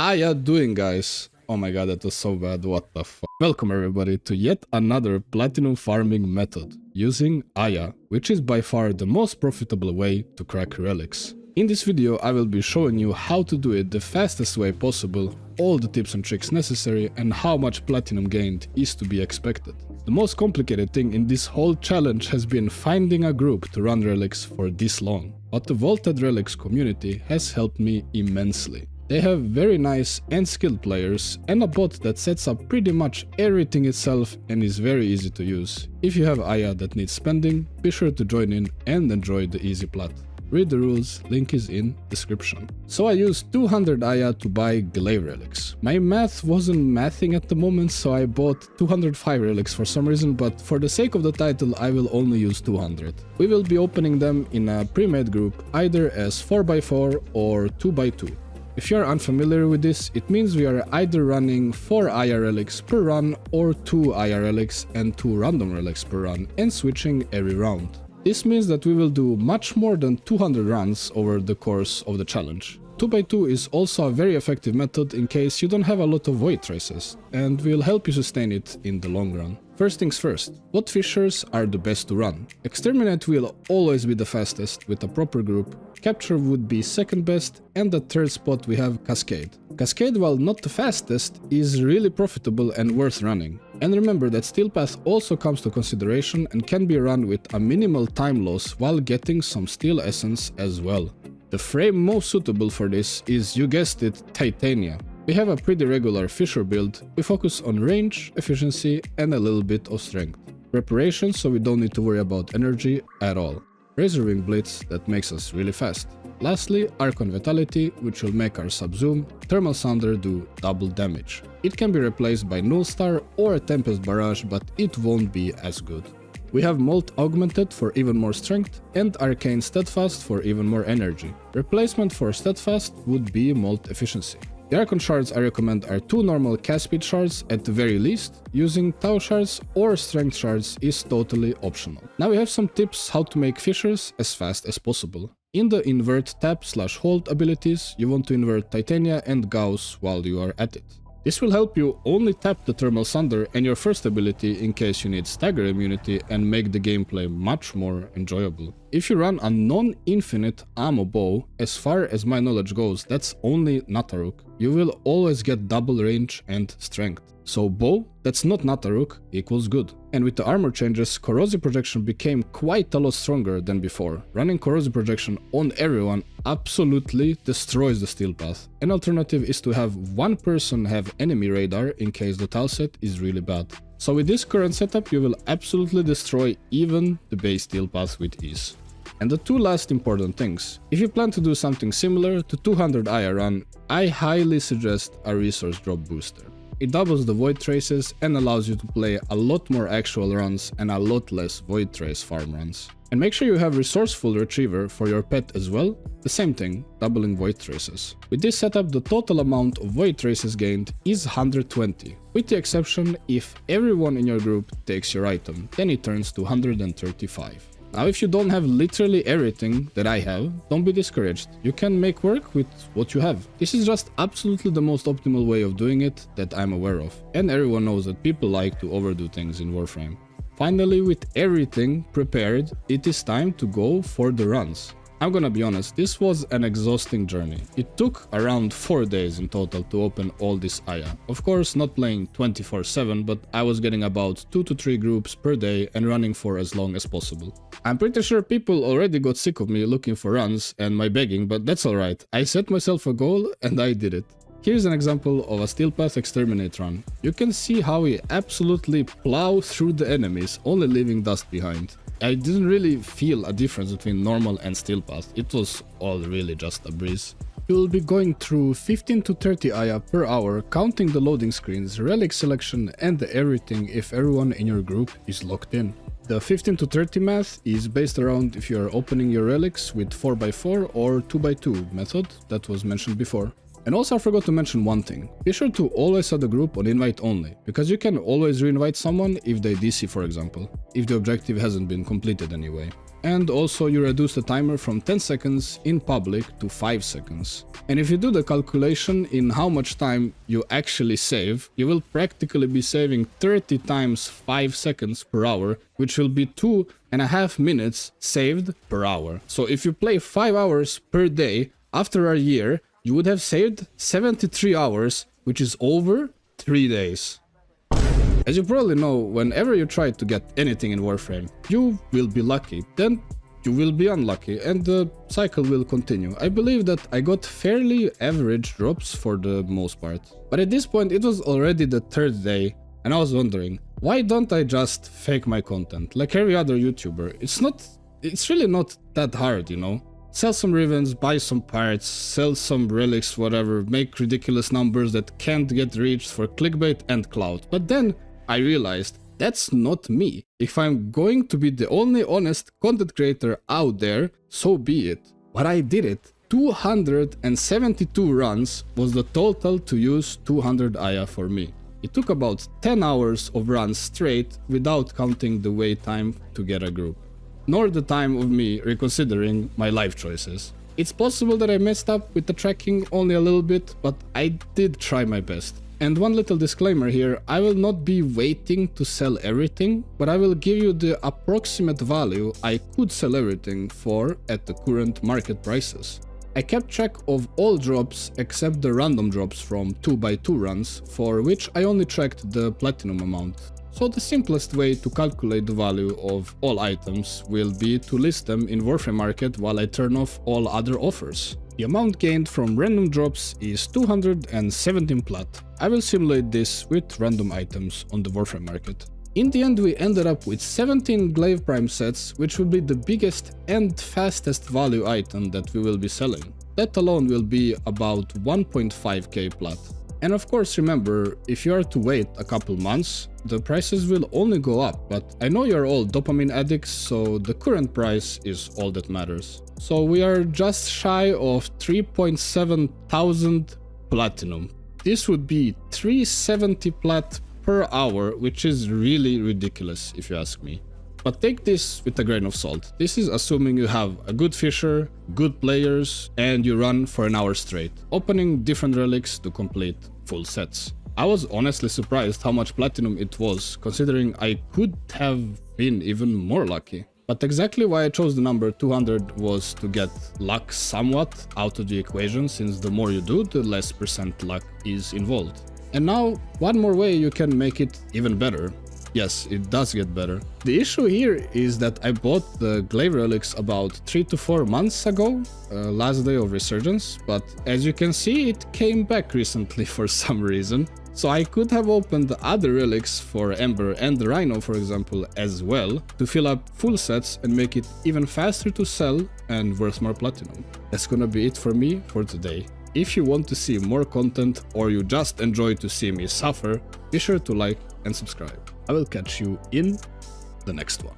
How ya doing, guys? Oh my god, that was so bad, what the fuck. Welcome everybody to yet another platinum farming method using Aya, which is by far the most profitable way to crack relics. In this video I will be showing you how to do it the fastest way possible, all the tips and tricks necessary, and how much platinum gained is to be expected. The most complicated thing in this whole challenge has been finding a group to run relics for this long, but the Vaulted Relics community has helped me immensely. They have very nice and skilled players and a bot that sets up pretty much everything itself and is very easy to use. If you have Aya that needs spending, be sure to join in and enjoy the easy plat. Read the rules, link is in description. So I used 200 Aya to buy glaive relics. My math wasn't mathing at the moment, so I bought 205 relics for some reason, but for the sake of the title I will only use 200. We will be opening them in a pre-made group, either as 4x4 or 2x2. If you are unfamiliar with this, it means we are either running 4 Aya relics per run or 2 Aya relics and 2 random relics per run and switching every round. This means that we will do much more than 200 runs over the course of the challenge. 2x2 is also a very effective method in case you don't have a lot of void traces, and will help you sustain it in the long run. First things first, what fissures are the best to run? Exterminate will always be the fastest with a proper group, capture would be second best, and at third spot we have cascade. Cascade, while not the fastest, is really profitable and worth running. And remember that steel path also comes to consideration and can be run with a minimal time loss while getting some steel essence as well. The frame most suitable for this is, you guessed it, Titania. We have a pretty regular fissure build, we focus on range, efficiency and a little bit of strength. Preparation, so we don't need to worry about energy at all. Razorwing Blitz, that makes us really fast. Lastly, Archon Vitality, which will make our sub-zoom, Thermal Sunder do double damage. It can be replaced by Null Star or a Tempest Barrage, but it won't be as good. We have Molt Augmented for even more strength and Arcane Steadfast for even more energy. Replacement for Steadfast would be Molt Efficiency. The Archon shards I recommend are 2 normal cast speed shards at the very least. Using Tau shards or strength shards is totally optional. Now we have some tips how to make fissures as fast as possible. In the invert tap/hold abilities, you want to invert Titania and Gauss while you are at it. This will help you only tap the Thermal Sunder and your first ability in case you need stagger immunity and make the gameplay much more enjoyable. If you run a non-infinite ammo bow, as far as my knowledge goes, that's only Nataruk, you will always get double range and strength. So bow that's not Nataruk equals good. And with the armor changes, Corrosive Projection became quite a lot stronger than before. Running Corrosive Projection on everyone absolutely destroys the steel path. An alternative is to have one person have enemy radar in case the tile set is really bad. So with this current setup you will absolutely destroy even the base steel path with ease. And the two last important things. If you plan to do something similar to 200 Aya run, I highly suggest a resource drop booster. It doubles the void traces and allows you to play a lot more actual runs and a lot less void trace farm runs. And make sure you have resourceful retriever for your pet as well, the same thing, doubling void traces. With this setup the total amount of void traces gained is 120, with the exception if everyone in your group takes your item, then it turns to 135. Now if you don't have literally everything that I have, don't be discouraged, you can make work with what you have. This is just absolutely the most optimal way of doing it that I'm aware of, and everyone knows that people like to overdo things in Warframe. Finally, with everything prepared, it is time to go for the runs. I'm gonna be honest, this was an exhausting journey. It took around 4 days in total to open all this Aya. Of course, not playing 24/7, but I was getting about 2 to 3 groups per day and running for as long as possible. I'm pretty sure people already got sick of me looking for runs and my begging, but that's alright. I set myself a goal and I did it. Here's an example of a Steel Path Exterminate run. You can see how we absolutely plow through the enemies, only leaving dust behind. I didn't really feel a difference between normal and steel path, it was all really just a breeze. You will be going through 15 to 30 Aya per hour, counting the loading screens, relic selection and everything if everyone in your group is locked in. The 15 to 30 math is based around if you are opening your relics with 4x4 or 2x2 method that was mentioned before. And also I forgot to mention one thing. Be sure to always set the group on invite only, because you can always re-invite someone if they DC for example, if the objective hasn't been completed anyway. and also you reduce the timer from 10 seconds in public to 5 seconds. And if you do the calculation in how much time you actually save, you will practically be saving 30 times 5 seconds per hour, which will be 2.5 minutes saved per hour. So if you play 5 hours per day, after a year, you would have saved 73 hours, which is over 3 days. As you probably know, whenever you try to get anything in Warframe, you will be lucky, then you will be unlucky, and the cycle will continue. I believe that I got fairly average drops for the most part. But at this point it was already the 3rd day, and I was wondering, why don't I just fake my content, like every other YouTuber? It's really not that hard, you know? Sell some ribbons, buy some parts, sell some relics, whatever, make ridiculous numbers that can't get reached for clickbait and clout. But then I realized that's not me. If I'm going to be the only honest content creator out there, so be it. But I did it. 272 runs was the total to use 200 Aya for me. It took about 10 hours of runs straight without counting the wait time to get a group, nor the time of me reconsidering my life choices. It's possible that I messed up with the tracking only a little bit, but I did try my best. And one little disclaimer here, I will not be waiting to sell everything, but I will give you the approximate value I could sell everything for at the current market prices. I kept track of all drops except the random drops from 2x2 runs, for which I only tracked the platinum amount. So the simplest way to calculate the value of all items will be to list them in Warframe market while I turn off all other offers. The amount gained from random drops is 217 plat. I will simulate this with random items on the Warframe market. In the end we ended up with 17 Glaive Prime sets, which will be the biggest and fastest value item that we will be selling. That alone will be about 1.5k plat. And of course remember, if you are to wait a couple months, the prices will only go up, but I know you're all dopamine addicts, so the current price is all that matters. So we are just shy of 3.7 thousand platinum. This would be 370 plat per hour, which is really ridiculous if you ask me. But take this with a grain of salt. This is assuming you have a good fisher, good players, and you run for an hour straight, opening different relics to complete full sets. I was honestly surprised how much platinum it was, considering I could have been even more lucky. But exactly why I chose the number 200 was to get luck somewhat out of the equation, since the more you do, the less % luck is involved. And now, one more way you can make it even better. Yes, it does get better. The issue here is that I bought the Glaive relics about 3 to 4 months ago, last day of Resurgence, but as you can see it came back recently for some reason. So I could have opened the other relics for Ember and the Rhino, for example, as well, to fill up full sets and make it even faster to sell and worth more platinum. That's gonna be it for me for today. If you want to see more content or you just enjoy to see me suffer, be sure to like and subscribe. I will catch you in the next one.